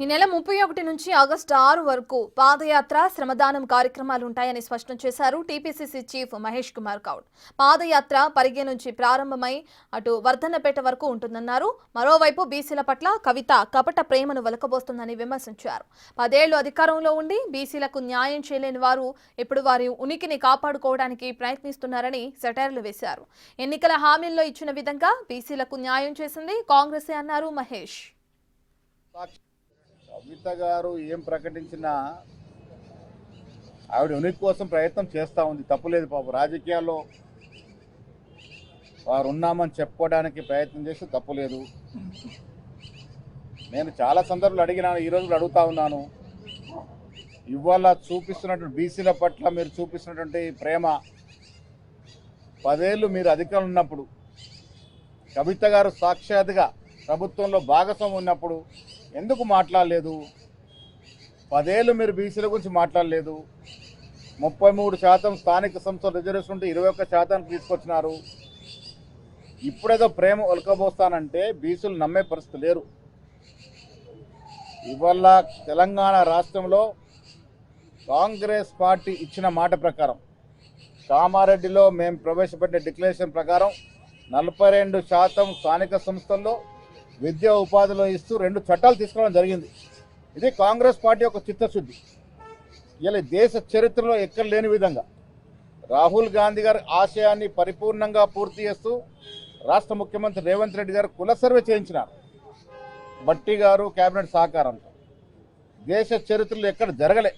ఈ నెల 31 నుంచి ఆగస్టు 6 వరకు పాదయాత్ర శ్రమదానం కార్యక్రమాలు ఉంటాయని స్పష్టం చేశారు టీపీసీసీ చీఫ్ మహేష్ కుమార్ గౌడ్. పాదయాత్ర పరిగే నుంచి ప్రారంభమై అటు వర్ధన్నపేట వరకు ఉంటుందన్నారు. మరోవైపు బీసీల పట్ల కవిత కపట ప్రేమను వెలకబోస్తుందని విమర్శించారు. 10 ఏళ్లు అధికారంలో ఉండి బీసీలకు న్యాయం చేయలేని వారు ఇప్పుడు వారి ఉనికిని కాపాడుకోవడానికి ప్రయత్నిస్తున్నారని సెటైర్లు వేశారు. ఎన్నికల హామీల్లో ఇచ్చిన విధంగా బీసీలకు న్యాయం చేసింది కాంగ్రెసే అన్నారు మహేష్. కవిత గారు ఏం ప్రకటించినా ఆవిడ ఉనికి కోసం ప్రయత్నం చేస్తూ ఉంది, తప్పులేదు. పాపం రాజకీయాల్లో వారు ఉన్నామని చెప్పుకోవడానికి ప్రయత్నం చేస్తే తప్పులేదు. నేను చాలా సందర్భాలు అడిగినాను, ఈరోజు కూడా అడుగుతా ఉన్నాను. ఇవాళ చూపిస్తున్నటువంటి బీసీల పట్ల మీరు చూపిస్తున్నటువంటి ప్రేమ 10 ఏళ్ళు మీరు అధికారంలో ఉన్నప్పుడు, కవిత గారు సాక్షాత్గా ప్రభుత్వంలో భాగస్వామ్యం ఉన్నప్పుడు ఎందుకు మాట్లాడలేదు? 10 ఏళ్ళు మీరు బీసీల గురించి మాట్లాడలేదు. 33% స్థానిక సంస్థల రిజర్వేషన్ ఉంటే 21% తీసుకొచ్చినారు. ఇప్పుడేదో ప్రేమ ఒలకబోస్తానంటే బీసీలు నమ్మే పరిస్థితి లేరు. ఇవాళ తెలంగాణ రాష్ట్రంలో కాంగ్రెస్ పార్టీ ఇచ్చిన మాట ప్రకారం, కామారెడ్డిలో మేము ప్రవేశపెట్టిన డిక్లరేషన్ ప్రకారం 42% స్థానిక సంస్థల్లో విద్యా ఉపాధిలో ఇస్తూ 2 చట్టాలు తీసుకోవడం జరిగింది. ఇది కాంగ్రెస్ పార్టీ యొక్క చిత్తశుద్ధి. ఇలా దేశ చరిత్రలో ఎక్కడ లేని విధంగా రాహుల్ గాంధీ గారి ఆశయాన్ని పరిపూర్ణంగా పూర్తి చేస్తూ రాష్ట్ర ముఖ్యమంత్రి రేవంత్ రెడ్డి గారు కుల సర్వే చేయించినారు. బట్టి గారు కేబినెట్ సహకారంతో దేశ చరిత్రలో ఎక్కడ జరగలే.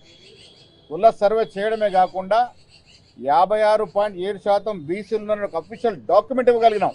కుల సర్వే చేయడమే కాకుండా 56.7% బీసీలు ఉన్న ఒక అఫీషియల్ డాక్యుమెంట్ ఇవ్వగలిగినాం.